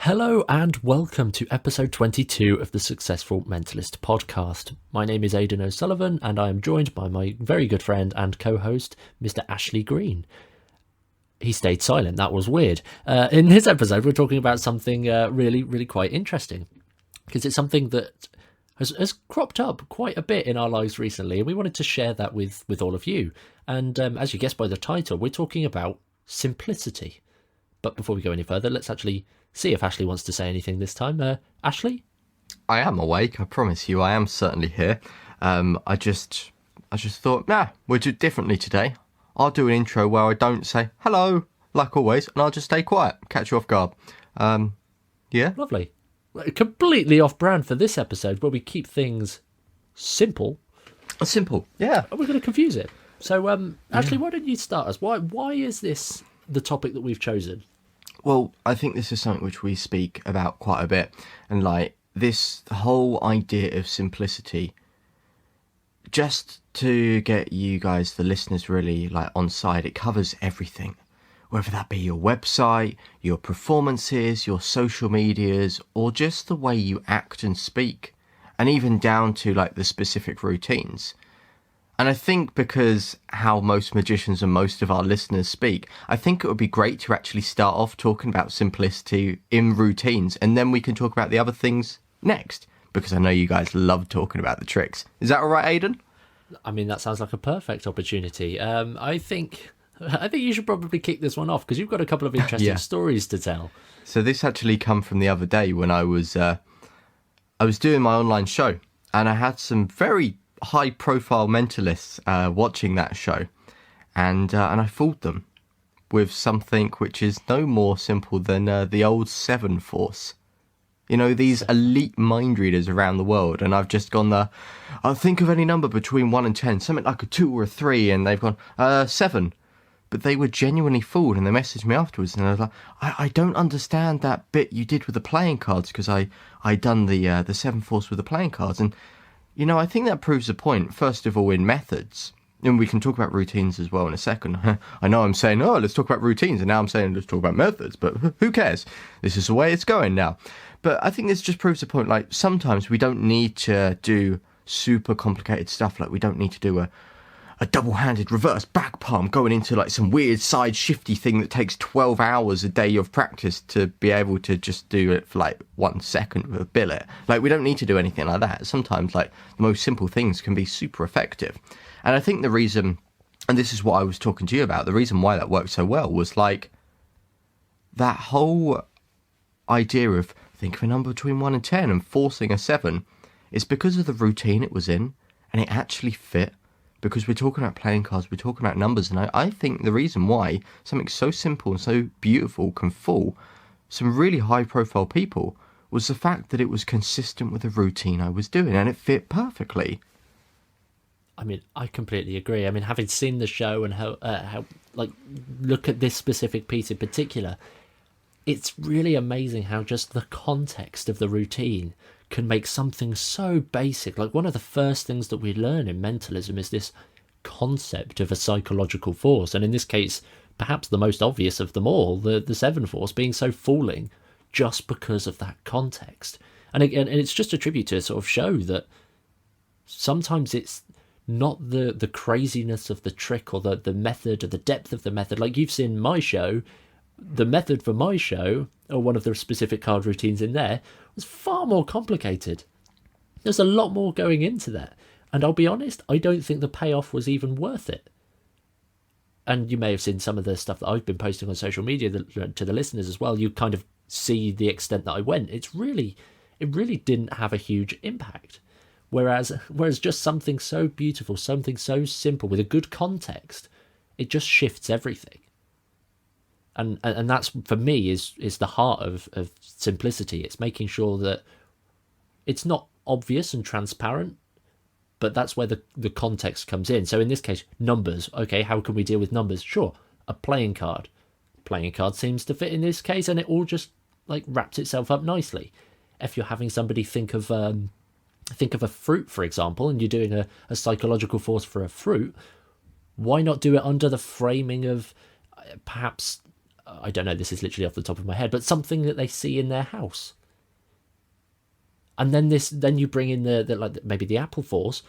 Hello and welcome to episode 22 of the Successful Mentalist podcast. My name is Aidan O'Sullivan and I am joined by my very good friend and co-host, Mr. Ashley Green. He stayed silent, that was weird. In this episode we're talking about something really quite interesting, because it's something that has cropped up quite a bit in our lives recently, and we wanted to share that with all of you. And as you guessed by the title, we're talking about simplicity. But before we go any further, let's actually see if Ashley wants to say anything this time. Ashley? I am awake, I promise you, I am certainly here. I just thought, we'll do it differently today. I'll do an intro where I don't say hello, like always, and I'll just stay quiet, catch you off guard. Yeah? Lovely. Completely off-brand for this episode, where we keep things simple. Simple, yeah. And we're going to confuse it. So, Ashley, why don't you start us? Why is this the topic that we've chosen? Well, I think this is something which we speak about quite a bit. And like this whole idea of simplicity, just to get you guys, the listeners, really like on side, it covers everything. Whether that be your website, your performances, your social medias, or just the way you act and speak. And even down to like the specific routines. And I think because how most magicians and most of our listeners speak, I think it would be great to actually start off talking about simplicity in routines, and then we can talk about the other things next, because I know you guys love talking about the tricks. Is that all right, Aidan? I mean, that sounds like a perfect opportunity. I think you should probably kick this one off, because you've got a couple of interesting stories to tell. So this actually come from the other day when I was doing my online show, and I had some very high-profile mentalists watching that show, and I fooled them with something which is no more simple than the old 7 force. You know, these elite mind readers around the world, and I've just gone I'll think of any number between 1 and 10, something like a 2 or a 3, and they've gone 7. But they were genuinely fooled, and they messaged me afterwards, and I was like, I don't understand that bit you did with the playing cards, because I done the 7 force with the playing cards. And you know, I think that proves a point, first of all, in methods. And we can talk about routines as well in a second. I know I'm saying, let's talk about routines, and now I'm saying, let's talk about methods, but who cares? This is the way it's going now. But I think this just proves a point, like, sometimes we don't need to do super complicated stuff, like we don't need to do a double-handed reverse back palm going into like some weird side shifty thing that takes 12 hours a day of practice to be able to just do it for like 1 second with a billet. Like, we don't need to do anything like that. Sometimes like the most simple things can be super effective. And I think the reason, and this is what I was talking to you about, the reason why that worked so well was like that whole idea of think of a number between 1 and 10 and forcing a 7 is because of the routine it was in, and it actually fit. Because we're talking about playing cards, we're talking about numbers, and I think the reason why something so simple and so beautiful can fool some really high-profile people was the fact that it was consistent with the routine I was doing, and it fit perfectly. I mean, I completely agree. I mean, having seen the show and how like, look at this specific piece in particular, it's really amazing how just the context of the routine can make something so basic. Like, one of the first things that we learn in mentalism is this concept of a psychological force, and in this case, perhaps the most obvious of them all, the 7 force being so fooling just because of that context. And it's just a tribute to sort of show that sometimes it's not the craziness of the trick or the method or the depth of the method. Like, you've seen my show, the method for my show, or one of the specific card routines in there, was far more complicated. There's a lot more going into that. And I'll be honest, I don't think the payoff was even worth it. And you may have seen some of the stuff that I've been posting on social media to the listeners as well. You kind of see the extent that I went. It really didn't have a huge impact. Whereas just something so beautiful, something so simple with a good context, it just shifts everything. And that's, for me, is the heart of simplicity. It's making sure that it's not obvious and transparent, but that's where the context comes in. So in this case, numbers. Okay, how can we deal with numbers? Sure, a playing card. Playing card seems to fit in this case, and it all just like wraps itself up nicely. If you're having somebody think of a fruit, for example, and you're doing a psychological force for a fruit, why not do it under the framing of perhaps I don't know, this is literally off the top of my head, but something that they see in their house. And then you bring in the like maybe the Apple Force,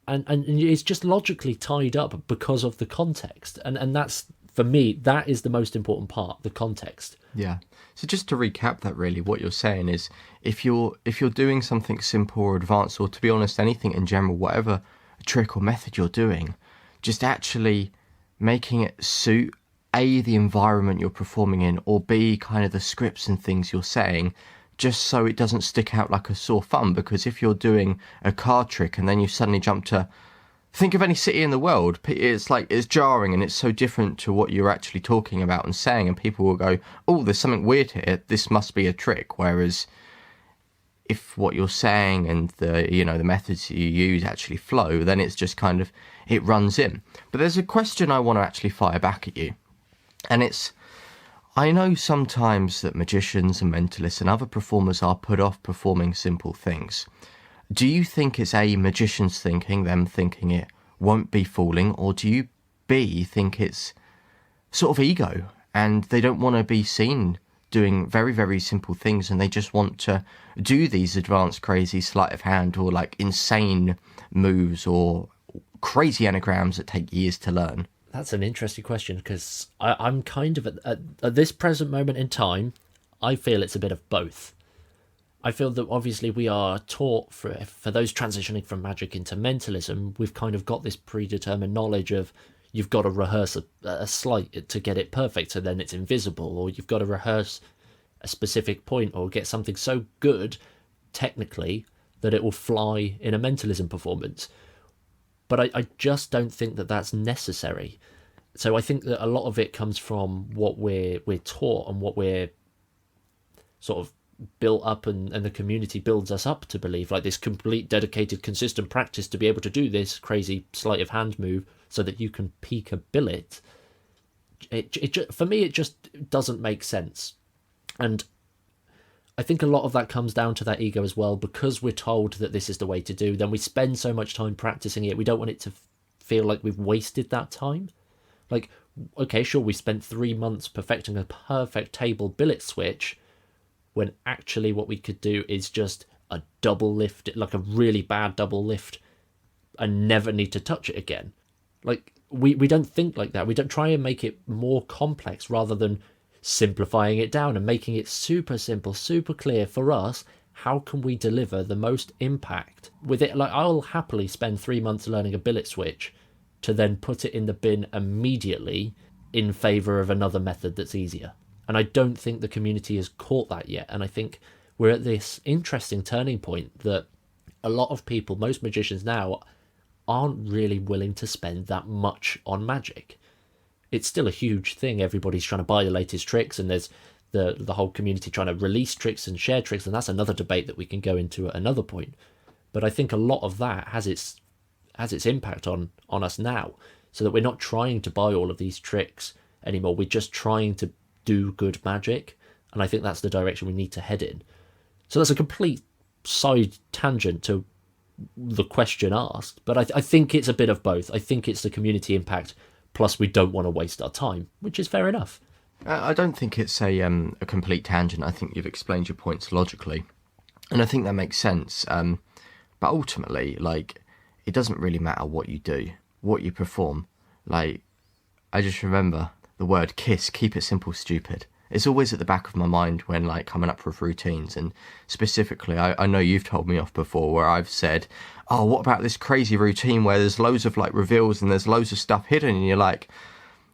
and it's just logically tied up because of the context, and that's, for me, that is the most important part, the context. Yeah. So just to recap that, really, what you're saying is, if you're doing something simple or advanced, or to be honest, anything in general, whatever trick or method you're doing, just actually making it suit A, the environment you're performing in, or B, kind of the scripts and things you're saying, just so it doesn't stick out like a sore thumb. Because if you're doing a card trick and then you suddenly jump to, think of any city in the world, it's like, it's jarring and it's so different to what you're actually talking about and saying, and people will go, oh, there's something weird here, this must be a trick. Whereas if what you're saying and the methods you use actually flow, then it's just kind of, it runs in. But there's a question I want to actually fire back at you, and it's, I know sometimes that magicians and mentalists and other performers are put off performing simple things. Do you think it's A, magicians thinking, them thinking it won't be fooling, or do you B, think it's sort of ego and they don't want to be seen doing very, very simple things, and they just want to do these advanced, crazy sleight of hand or like insane moves or crazy anagrams that take years to learn? That's an interesting question, because I'm kind of at this present moment in time, I feel it's a bit of both. I feel that obviously we are taught, for those transitioning from magic into mentalism, we've kind of got this predetermined knowledge of, you've got to rehearse a sleight to get it perfect, so then it's invisible, or you've got to rehearse a specific point or get something so good technically that it will fly in a mentalism performance. But I just don't think that that's necessary. So I think that a lot of it comes from what we're taught and what we're sort of built up, and the community builds us up to believe, like this complete, dedicated, consistent practice to be able to do this crazy sleight of hand move so that you can peak a billet. For me, it just doesn't make sense. And I think a lot of that comes down to that ego as well, because we're told that this is the way to do, then we spend so much time practicing it, we don't want it to feel like we've wasted that time. Like, okay, sure, we spent 3 months perfecting a perfect table billet switch, when actually what we could do is just a double lift, like a really bad double lift, and never need to touch it again. Like, we don't think like that. We don't try and make it more complex rather than simplifying it down and making it super simple, super clear for us. How can we deliver the most impact with it? Like, I'll happily spend 3 months learning a billet switch to then put it in the bin immediately in favour of another method that's easier. And I don't think the community has caught that yet. And I think we're at this interesting turning point that a lot of people, most magicians now, aren't really willing to spend that much on magic. It's still a huge thing. Everybody's trying to buy the latest tricks, and there's the whole community trying to release tricks and share tricks, and that's another debate that we can go into at another point. But I think a lot of that has its impact on us now, so that we're not trying to buy all of these tricks anymore. We're just trying to do good magic, and I think that's the direction we need to head in. So that's a complete side tangent to the question asked, but I think it's a bit of both. I think it's the community impact, plus we don't want to waste our time, which is fair enough. I don't think it's a complete tangent. I think you've explained your points logically, and I think that makes sense. But ultimately, like, it doesn't really matter what you do, what you perform. Like, I just remember the word KISS, keep it simple, stupid. It's always at the back of my mind when, like, coming up with routines. And specifically, I know you've told me off before where I've said, oh, what about this crazy routine where there's loads of, like, reveals and there's loads of stuff hidden? And you're like,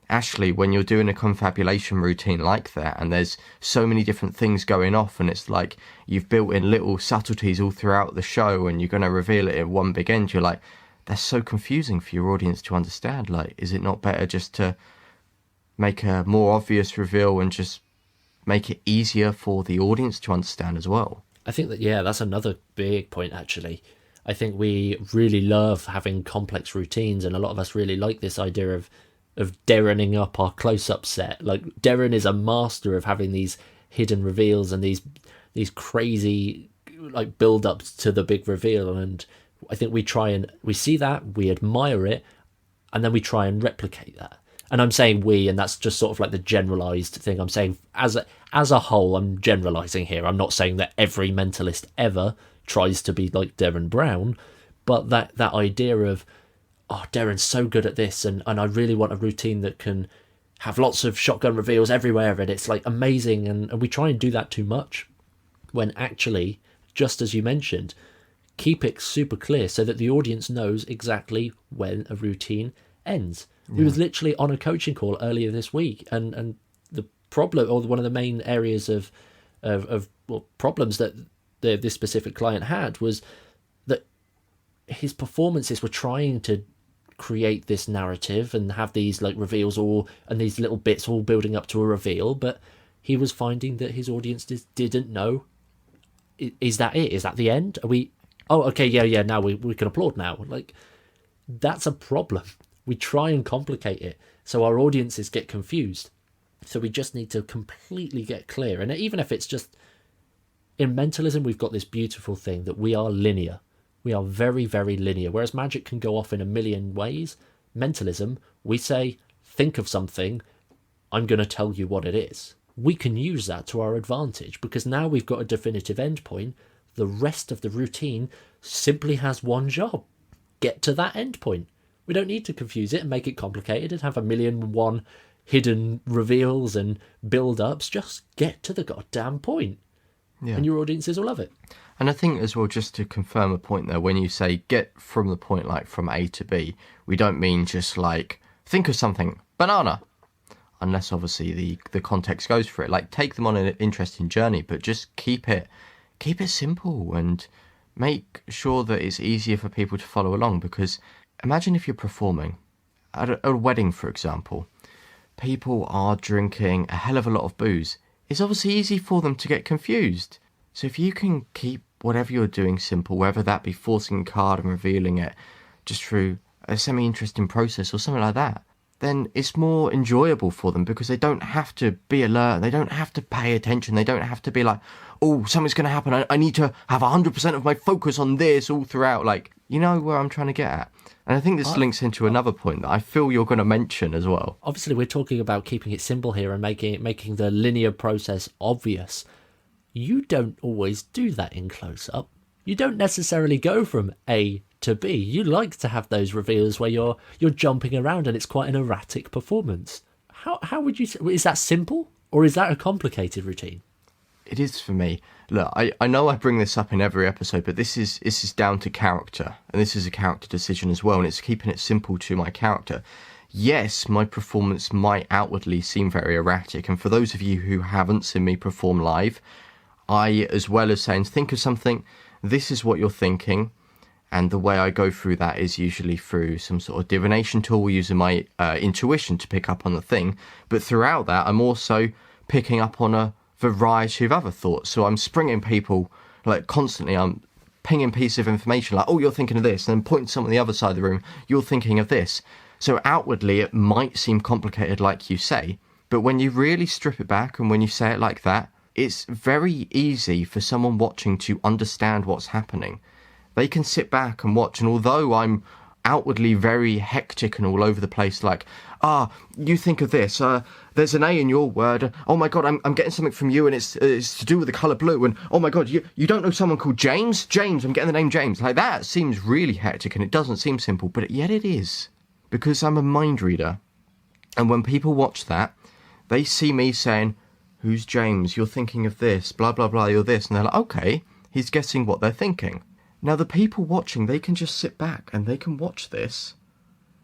Ashley, when you're doing a confabulation routine like that and there's so many different things going off, and it's like you've built in little subtleties all throughout the show and you're going to reveal it at one big end, you're like, that's so confusing for your audience to understand. Like, is it not better just to make a more obvious reveal and just make it easier for the audience to understand as well? I think that, yeah, that's another big point, actually. I think we really love having complex routines, and a lot of us really like this idea of Darrening up our close-up set. Like, Darren is a master of having these hidden reveals and these crazy, like, build-ups to the big reveal, and I think we see that, we admire it, and then we try and replicate that. and I'm saying we, and that's just sort of like the generalized thing. I'm saying as a whole, I'm generalizing here. I'm not saying that every mentalist ever tries to be like Darren Brown, but that idea of, oh, Darren's so good at this, and I really want a routine that can have lots of shotgun reveals everywhere, and it's like amazing, and we try and do that too much, when actually, just as you mentioned, keep it super clear so that the audience knows exactly when a routine ends. Yeah. We was literally on a coaching call earlier this week, and the problem, or one of the main areas of problems that this specific client had, was that his performances were trying to create this narrative and have these like reveals and these little bits all building up to a reveal, but he was finding that his audience didn't know, is that it? Is that the end? Are we, oh, okay, yeah, now we can applaud now. Like, that's a problem. We try and complicate it so our audiences get confused. So we just need to completely get clear. And even if it's just, in mentalism, we've got this beautiful thing that we are linear. We are very, very linear. Whereas magic can go off in a million ways, mentalism, we say, think of something, I'm going to tell you what it is. We can use that to our advantage, because now we've got a definitive endpoint. The rest of the routine simply has one job: get to that endpoint. We don't need to confuse it and make it complicated and have 1,000,001 hidden reveals and build-ups. Just get to the goddamn point. Yeah. And your audiences will love it. And I think as well, just to confirm a point there, when you say get from the point, like from A to B, we don't mean just like, think of something, banana. Unless obviously the context goes for it. Like, take them on an interesting journey, but just keep it simple and make sure that it's easier for people to follow along. Because imagine if you're performing at a wedding, for example, people are drinking a hell of a lot of booze. It's obviously easy for them to get confused. So if you can keep whatever you're doing simple, whether that be forcing a card and revealing it just through a semi-interesting process or something like that, then it's more enjoyable for them, because they don't have to be alert, they don't have to pay attention, they don't have to be like, oh, something's going to happen, I need to have 100% of my focus on this all throughout. Like, you know where I'm trying to get at. And I think this links into another point that I feel you're going to mention as well. Obviously, we're talking about keeping it simple here and making the linear process obvious. You don't always do that in close-up. You don't necessarily go from A to B. You like to have those reveals where you're jumping around and it's quite an erratic performance. How would you say, is that simple, or is that a complicated routine? It is for me. Look, I know I bring this up in every episode, but this is down to character, and this is a character decision as well, and it's keeping it simple to my character. Yes, my performance might outwardly seem very erratic, and for those of you who haven't seen me perform live, I, as well as saying, think of something, this is what you're thinking, and the way I go through that is usually through some sort of divination tool, using my intuition to pick up on the thing, but throughout that, I'm also picking up on a variety of other thoughts. So I'm springing people, like, constantly, I'm pinging pieces of information, like, oh, you're thinking of this, and then pointing to someone on the other side of the room, you're thinking of this. So outwardly, it might seem complicated, like you say, but when you really strip it back and when you say it like that, it's very easy for someone watching to understand what's happening. They can sit back and watch, and although I'm outwardly very hectic and all over the place, like, you think of this, there's an A in your word, oh my god, I'm getting something from you, and it's to do with the colour blue, and oh my god, you don't know someone called James, I'm getting the name James. Like, that seems really hectic, and it doesn't seem simple, but yet it is, because I'm a mind reader, and when people watch that, they see me saying, who's James, you're thinking of this, blah blah blah, you're this, and they're like, okay, he's guessing what they're thinking. Now, the people watching, they can just sit back and they can watch this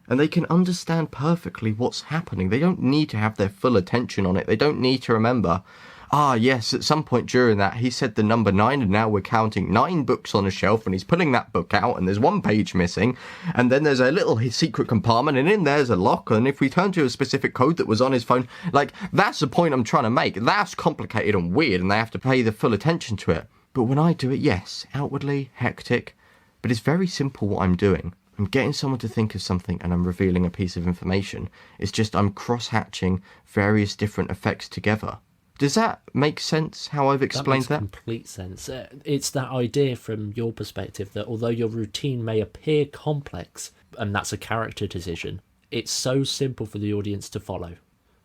and they can understand perfectly what's happening. They don't need to have their full attention on it. They don't need to remember, yes, at some point during that, he said the number 9 and now we're counting 9 books on a shelf and he's pulling that book out and there's one page missing and then there's a little secret compartment and in there's a lock, and if we turn to a specific code that was on his phone, like, that's the point I'm trying to make. That's complicated and weird and they have to pay the full attention to it. But when I do it, yes, outwardly, hectic, but it's very simple what I'm doing. I'm getting someone to think of something and I'm revealing a piece of information. It's just I'm cross-hatching various different effects together. Does that make sense, how I've explained that? That makes complete sense. It's that idea from your perspective that although your routine may appear complex, and that's a character decision, it's so simple for the audience to follow.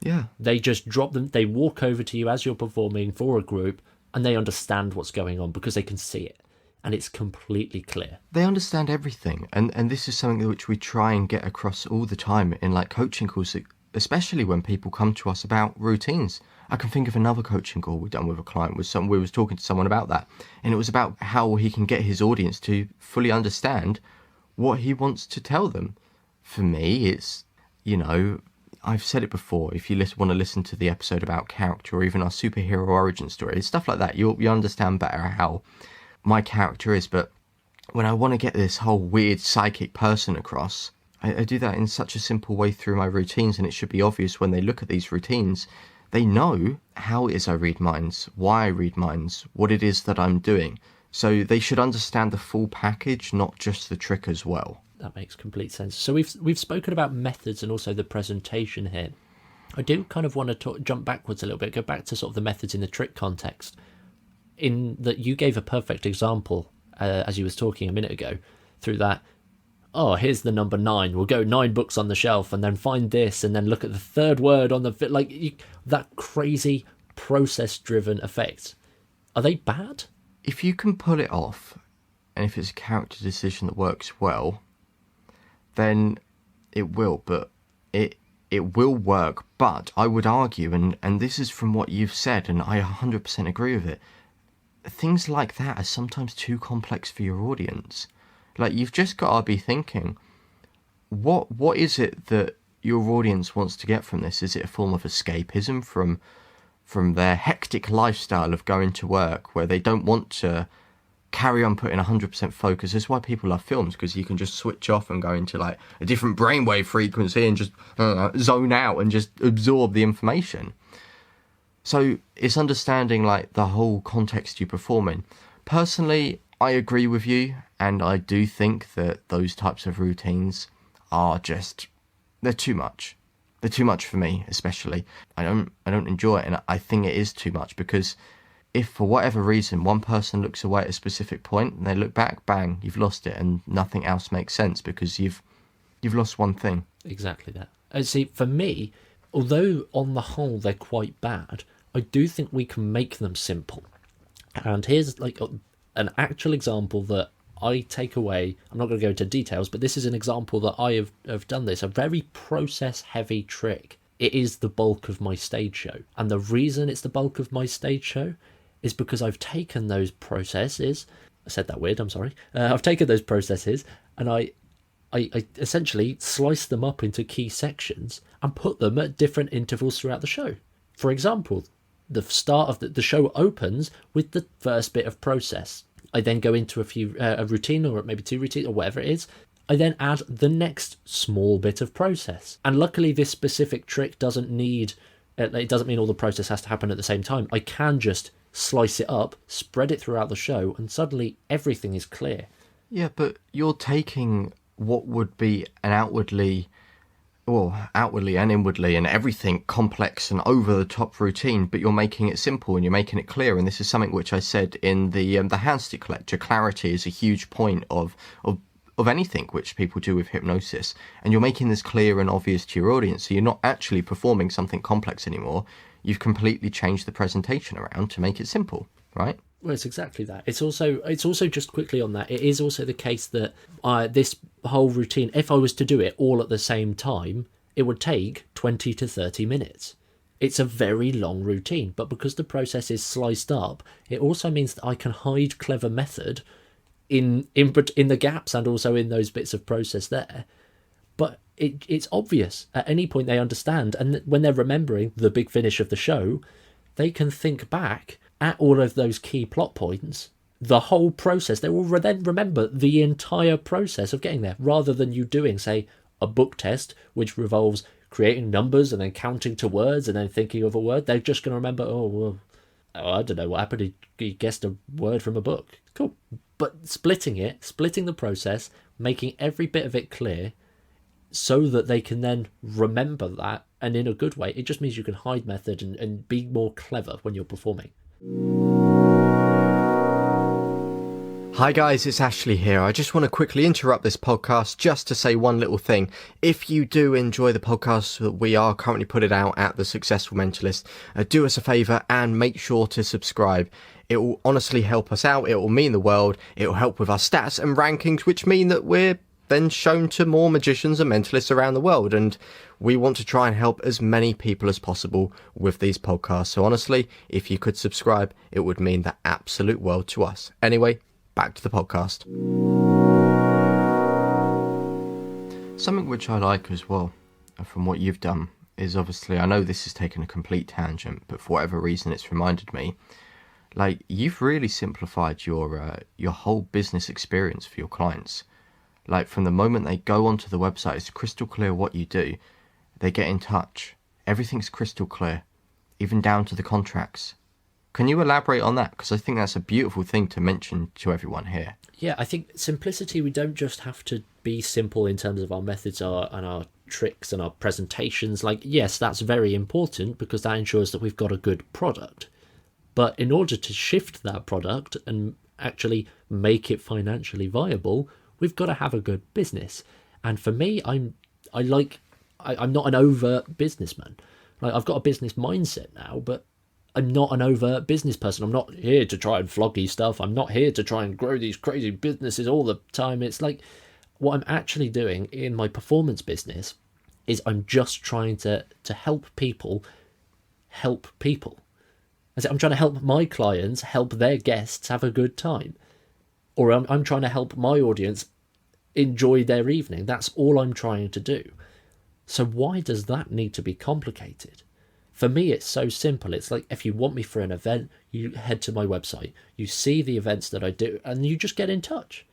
Yeah. They just drop them, they walk over to you as you're performing for a group, and they understand what's going on because they can see it. And it's completely clear. They understand everything. And this is something which we try and get across all the time in like coaching calls, especially when people come to us about routines. I can think of another coaching call we've done with a client. We was talking to someone about that. And it was about how he can get his audience to fully understand what he wants to tell them. For me, it's, I've said it before, if you want to listen to the episode about character or even our superhero origin story, stuff like that, you understand better how my character is. But when I want to get this whole weird psychic person across, I do that in such a simple way through my routines, and it should be obvious when they look at these routines. They know how it is I read minds, why I read minds, what it is that I'm doing. So they should understand the full package, not just the trick as well. That makes complete sense. So we've spoken about methods and also the presentation here. I do kind of want to jump backwards a little bit, go back to sort of the methods in the trick context. In that you gave a perfect example as you was talking a minute ago through that. Oh, here's the number 9. We'll go 9 books on the shelf and then find this and then look at the third word on the that crazy process-driven effect. Are they bad? If you can pull it off, and if it's a character decision that works well, then it will. But it will work. But I would argue, and this is from what you've said, and I 100% agree with it, things like that are sometimes too complex for your audience. Like, you've just got to be thinking, what is it that your audience wants to get from this? Is it a form of escapism from their hectic lifestyle of going to work, where they don't want to carry on putting 100% focus? That's why people love films, because you can just switch off and go into like a different brainwave frequency and just zone out and just absorb the information. So it's understanding like the whole context you perform in. Personally, I agree with you, and I do think that those types of routines are they're too much. They're too much for me, especially. I don't enjoy it, and I think it is too much, because if for whatever reason one person looks away at a specific point and they look back, bang, you've lost it, and nothing else makes sense because you've lost one thing. Exactly that. And see, for me, although on the whole they're quite bad, I do think we can make them simple. And here's like an actual example that I take away. I'm not going to go into details, but this is an example that I have done this, a very process-heavy trick. It is the bulk of my stage show. And the reason it's the bulk of my stage show is because I've taken those processes. I said that weird, I'm sorry. I've taken those processes and I essentially sliced them up into key sections and put them at different intervals throughout the show. For example, the start of the show opens with the first bit of process. I then go into a routine, or maybe 2 routines, or whatever it is. I then add the next small bit of process. And luckily this specific trick doesn't mean all the process has to happen at the same time. I can just slice it up, spread it throughout the show, and suddenly everything is clear. Yeah, but you're taking what would be an outwardly and inwardly and everything complex and over the top routine, but you're making it simple and you're making it clear. And this is something which I said in the handstick lecture. Clarity is a huge point of anything which people do with hypnosis, and you're making this clear and obvious to your audience. So you're not actually performing something complex anymore. You've completely changed the presentation around to make it simple, right? Well, it's exactly that. It's also just quickly on that. It is also the case that this whole routine, if I was to do it all at the same time, it would take 20 to 30 minutes. It's a very long routine, but because the process is sliced up, it also means that I can hide clever method in the gaps and also in those bits of process there. But it's obvious. At any point they understand, and when they're remembering the big finish of the show, they can think back at all of those key plot points, the whole process. They will then remember the entire process of getting there, rather than you doing, say, a book test, which revolves creating numbers and then counting to words and then thinking of a word. They're just going to remember, I don't know what happened. He guessed a word from a book. Cool. But splitting the process, making every bit of it clear so that they can then remember that, and in a good way, it just means you can hide method and be more clever when you're performing. Hi guys, it's Ashley here. I just want to quickly interrupt this podcast just to say one little thing. If you do enjoy the podcast that we are currently putting out at The Successful Mentalist, do us a favour and make sure to subscribe. It will honestly help us out. It will mean the world. It will help with our stats and rankings, which mean that we're then shown to more magicians and mentalists around the world. And we want to try and help as many people as possible with these podcasts. So honestly, if you could subscribe, it would mean the absolute world to us. Anyway, back to the podcast. Something which I like as well, from what you've done, is obviously, I know this has taken a complete tangent, but for whatever reason it's reminded me, like, you've really simplified your whole business experience for your clients. Like, from the moment they go onto the website, it's crystal clear what you do. They get in touch. Everything's crystal clear, even down to the contracts. Can you elaborate on that? Because I think that's a beautiful thing to mention to everyone here. Yeah, I think simplicity, we don't just have to be simple in terms of our methods and our tricks and our presentations. Like, yes, that's very important because that ensures that we've got a good product. But in order to shift that product and actually make it financially viable, we've got to have a good business. And for me, I'm not an overt businessman. Like, I've got a business mindset now, but I'm not an overt business person. I'm not here to try and flog you stuff. I'm not here to try and grow these crazy businesses all the time. It's like, what I'm actually doing in my performance business is I'm just trying to help people help people. I'm trying to help my clients help their guests have a good time. Or I'm trying to help my audience enjoy their evening. That's all I'm trying to do. So why does that need to be complicated? For me, it's so simple. It's like, if you want me for an event, you head to my website, you see the events that I do, and you just get in touch.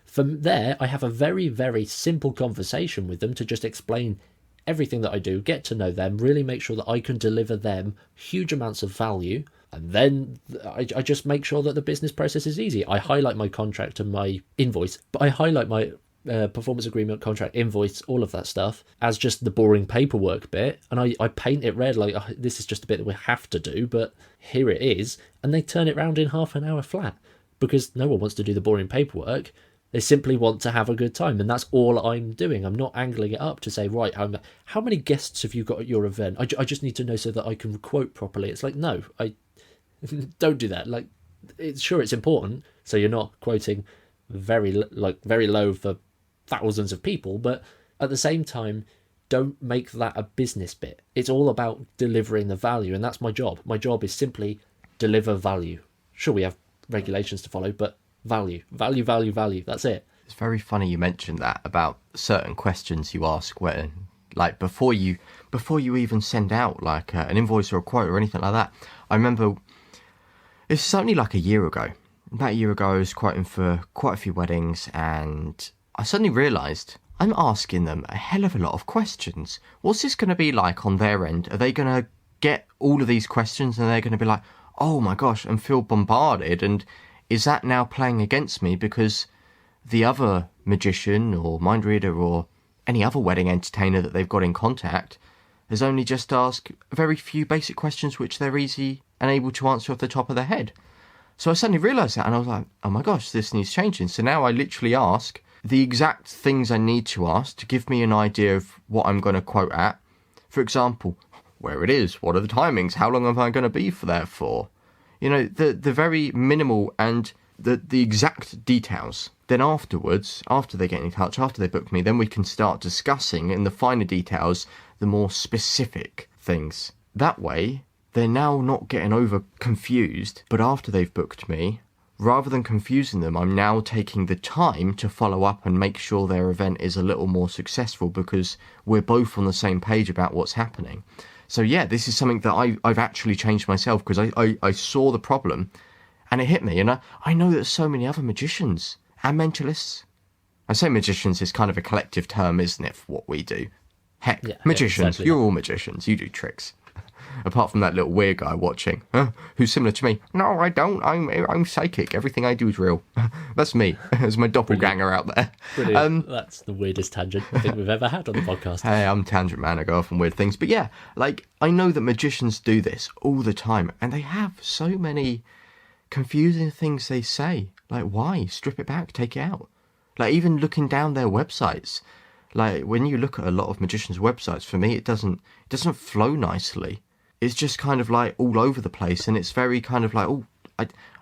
From there, I have a very, very simple conversation with them to just explain everything that I do, get to know them, really make sure that I can deliver them huge amounts of value. And then I just make sure that the business process is easy. I highlight my contract and my invoice, but I highlight my performance agreement, contract, invoice, all of that stuff as just the boring paperwork bit. And I paint it red, like, oh, this is just a bit that we have to do, but here it is. And they turn it around in half an hour flat because no one wants to do the boring paperwork. They simply want to have a good time, and that's all I'm doing. I'm not angling it up to say, right, how many guests have you got at your event? I just need to know so that I can quote properly. It's like, no, I don't do that. Like, it's important, so you're not quoting very low for thousands of people, but at the same time, don't make that a business bit. It's all about delivering the value, and that's my job. My job is simply deliver value. Sure, we have regulations to follow, but value. That's it. It's very funny you mentioned that about certain questions you ask when, like, before you even send out like an invoice or a quote or anything like that. I remember it's certainly like a year ago. About a year ago, I was quoting for quite a few weddings, and I suddenly realised I'm asking them a hell of a lot of questions. What's this going to be like on their end? Are they going to get all of these questions and they're going to be like, oh my gosh, and feel bombarded? And is that now playing against me because the other magician or mind reader or any other wedding entertainer that they've got in contact has only just asked very few basic questions which they're easy and able to answer off the top of their head? So I suddenly realised that, and I was like, oh my gosh, this needs changing. So now I literally ask the exact things I need to ask to give me an idea of what I'm going to quote at. For example, where it is, what are the timings, how long am I going to be there for? You know, the very minimal and the exact details. Then afterwards, after they get in touch, after they book me, then we can start discussing in the finer details the more specific things. That way, they're now not getting over confused, but after they've booked me, rather than confusing them, I'm now taking the time to follow up and make sure their event is a little more successful because we're both on the same page about what's happening. So yeah, this is something that I've actually changed myself because I saw the problem and it hit me. And I know that so many other magicians and mentalists, I say magicians is kind of a collective term, isn't it, for what we do? Heck, yeah, magicians, yeah, exactly. You're all magicians, you do tricks. Apart from that little weird guy watching, who's similar to me. No, I don't. I'm psychic. Everything I do is real. That's me. There's my doppelganger Brilliant. Out there. Brilliant. That's the weirdest tangent I think we've ever had on the podcast. Hey, I'm Tangent Man. I go off on weird things. But yeah, like, I know that magicians do this all the time. And they have so many confusing things they say. Like, why? Strip it back, take it out. Like, even looking down their websites. Like, when you look at a lot of magicians' websites, for me, it doesn't flow nicely. It's just kind of like all over the place, and it's very kind of like, oh,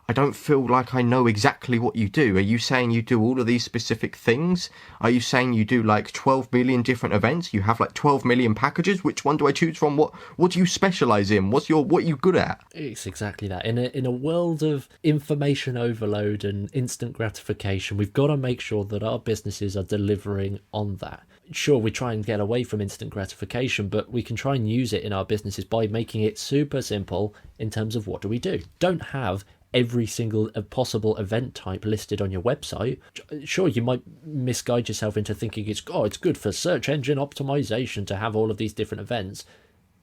I don't feel like I know exactly what you do. Are you saying you do all of these specific things? Are you saying you do like 12 million different events? You have like 12 million packages? Which one do I choose from? What do you specialize in? What are you good at? It's exactly that. In a world of information overload and instant gratification, we've got to make sure that our businesses are delivering on that. Sure, we try and get away from instant gratification, but we can try and use it in our businesses by making it super simple in terms of what do we do. Don't have every single possible event type listed on your website. Sure, you might misguide yourself into thinking it's good for search engine optimization to have all of these different events.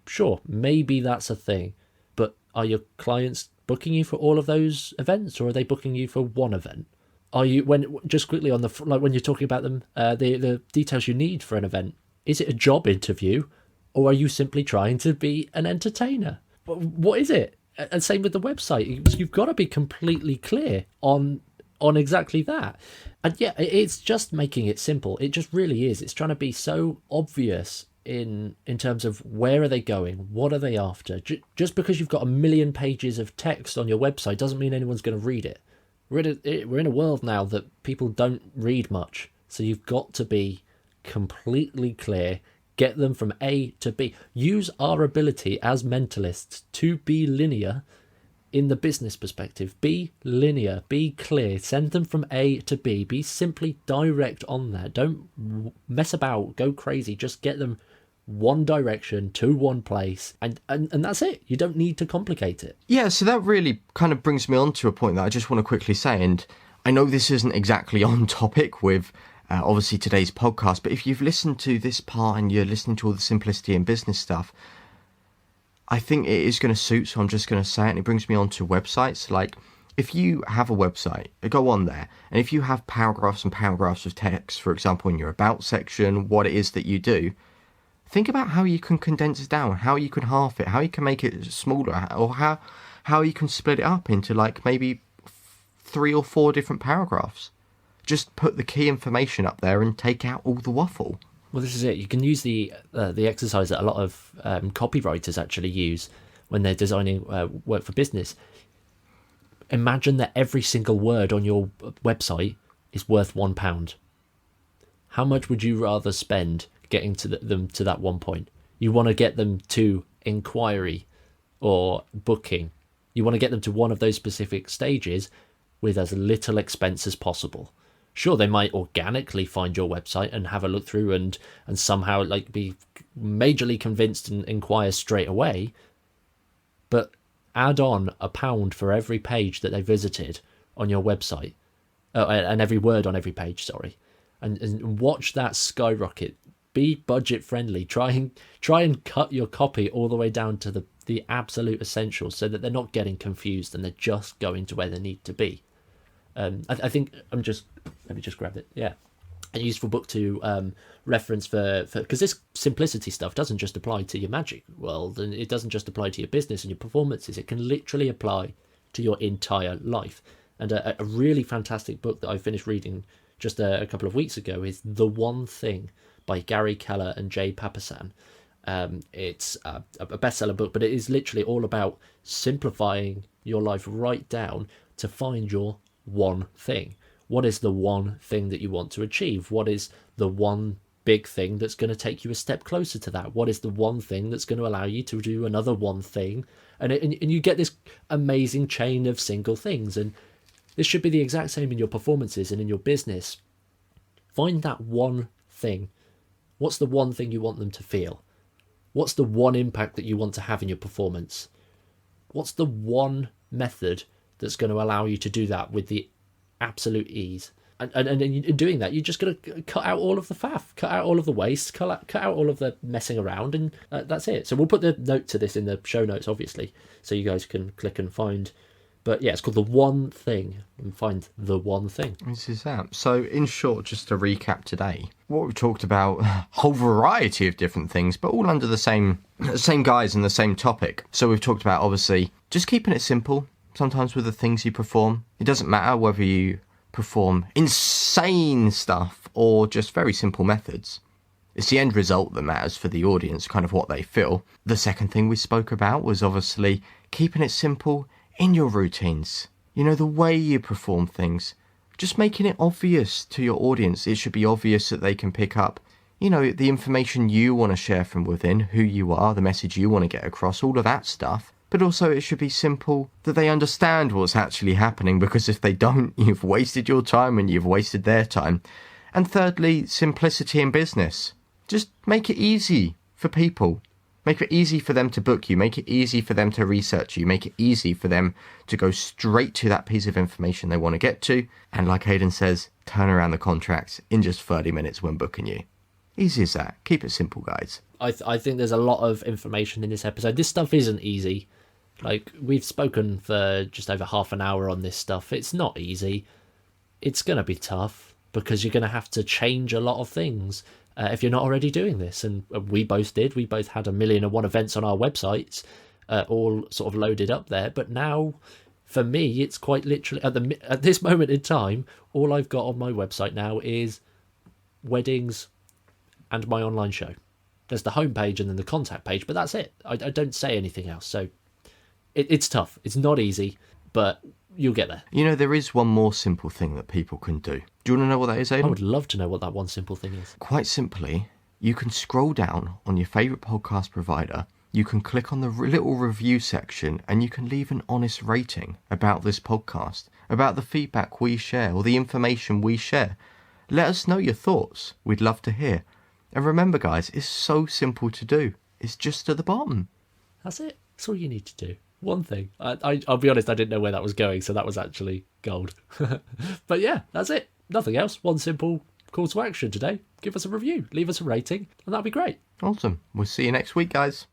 Sure, maybe that's a thing, but are your clients booking you for all of those events, or are they booking you for one event? Are you, when just quickly on the, like when you're talking about them, the details you need for an event, is it a job interview, or are you simply trying to be an entertainer? What is it? And same with the website. You've got to be completely clear on exactly that. And yeah, it's just making it simple. It just really is. It's trying to be so obvious in terms of where are they going, what are they after. Just because you've got a million pages of text on your website doesn't mean anyone's going to read it. We're in a world now that people don't read much. So you've got to be completely clear. Get them from A to B. Use our ability as mentalists to be linear in the business perspective. Be linear, be clear. Send them from A to B. Be simply direct on that. Don't mess about, go crazy. Just get them one direction to one place, and that's it. You don't need to complicate it. Yeah, so that really kind of brings me on to a point that I just want to quickly say, and I know this isn't exactly on topic with obviously today's podcast, but if you've listened to this part and you're listening to all the simplicity and business stuff, I think it is going to suit, so I'm just going to say it, and it brings me on to websites. Like, if you have a website, go on there, and if you have paragraphs and paragraphs of text, for example, in your about section, what it is that you do, think about how you can condense it down, how you can half it, how you can make it smaller, or how you can split it up into like maybe 3 or 4 different paragraphs. Just put the key information up there and take out all the waffle. Well, this is it. You can use the exercise that a lot of copywriters actually use when they're designing work for business. Imagine that every single word on your website is worth £1. How much would you rather spend getting to them to that one point? You want to get them to inquiry or booking. You want to get them to one of those specific stages with as little expense as possible. Sure, they might organically find your website and have a look through and somehow like be majorly convinced and inquire straight away, but add on £1 for every page that they visited on your website, and every word on every page, sorry, and watch that skyrocket. Be budget friendly. Try and cut your copy all the way down to the absolute essentials, so that they're not getting confused and they're just going to where they need to be. I think let me just grab it. Yeah, a useful book to reference for because this simplicity stuff doesn't just apply to your magic world, and it doesn't just apply to your business and your performances. It can literally apply to your entire life. And a really fantastic book that I finished reading just a couple of weeks ago is The One Thing by Gary Keller and Jay Papasan. It's a bestseller book, but it is literally all about simplifying your life right down to find your one thing. What is the one thing that you want to achieve? What is the one big thing that's going to take you a step closer to that? What is the one thing that's going to allow you to do another one thing? And you get this amazing chain of single things. And this should be the exact same in your performances and in your business. Find that one thing. What's the one thing you want them to feel? What's the one impact that you want to have in your performance? What's the one method that's going to allow you to do that with the absolute ease? And in doing that, you're just going to cut out all of the faff, cut out all of the waste, cut out all of the messing around, and that's it. So we'll put the note to this in the show notes, obviously, so you guys can click and find. But yeah, it's called The One Thing, and find the one thing. This is that. So in short, just to recap today, what we've talked about, a whole variety of different things, but all under the same guise and the same topic. So we've talked about, obviously, just keeping it simple, sometimes with the things you perform. It doesn't matter whether you perform insane stuff or just very simple methods. It's the end result that matters for the audience, kind of what they feel. The second thing we spoke about was obviously keeping it simple in your routines. You know, the way you perform things. Just making it obvious to your audience. It should be obvious that they can pick up, you know, the information you want to share from within, who you are, the message you want to get across, all of that stuff. But also it should be simple that they understand what's actually happening, because if they don't, you've wasted your time and you've wasted their time. And thirdly, simplicity in business. Just make it easy for people. Make it easy for them to book you. Make it easy for them to research you. Make it easy for them to go straight to that piece of information they want to get to. And like Aidan says, turn around the contracts in just 30 minutes when booking you. Easy as that. Keep it simple, guys. I think there's a lot of information in this episode. This stuff isn't easy. Like, we've spoken for just over half an hour on this stuff. It's not easy. It's going to be tough because you're going to have to change a lot of things if you're not already doing this. And we both did. We both had 1,000,001 events on our websites, all sort of loaded up there. But now, for me, it's quite literally, at this moment in time, all I've got on my website now is weddings and my online show. There's the homepage and then the contact page, but that's it. I don't say anything else. So it's tough. It's not easy, but you'll get there. You know, there is one more simple thing that people can do. Do you want to know what that is, Aidan? I would love to know what that one simple thing is. Quite simply, you can scroll down on your favourite podcast provider, you can click on the little review section, and you can leave an honest rating about this podcast, about the feedback we share or the information we share. Let us know your thoughts. We'd love to hear. And remember, guys, it's so simple to do. It's just at the bottom. That's it. That's all you need to do. One thing. I'll be honest, I didn't know where that was going, so that was actually gold. But yeah, that's it. Nothing else. One simple call to action today. Give us a review, leave us a rating, and that'll be great. Awesome. We'll see you next week, guys.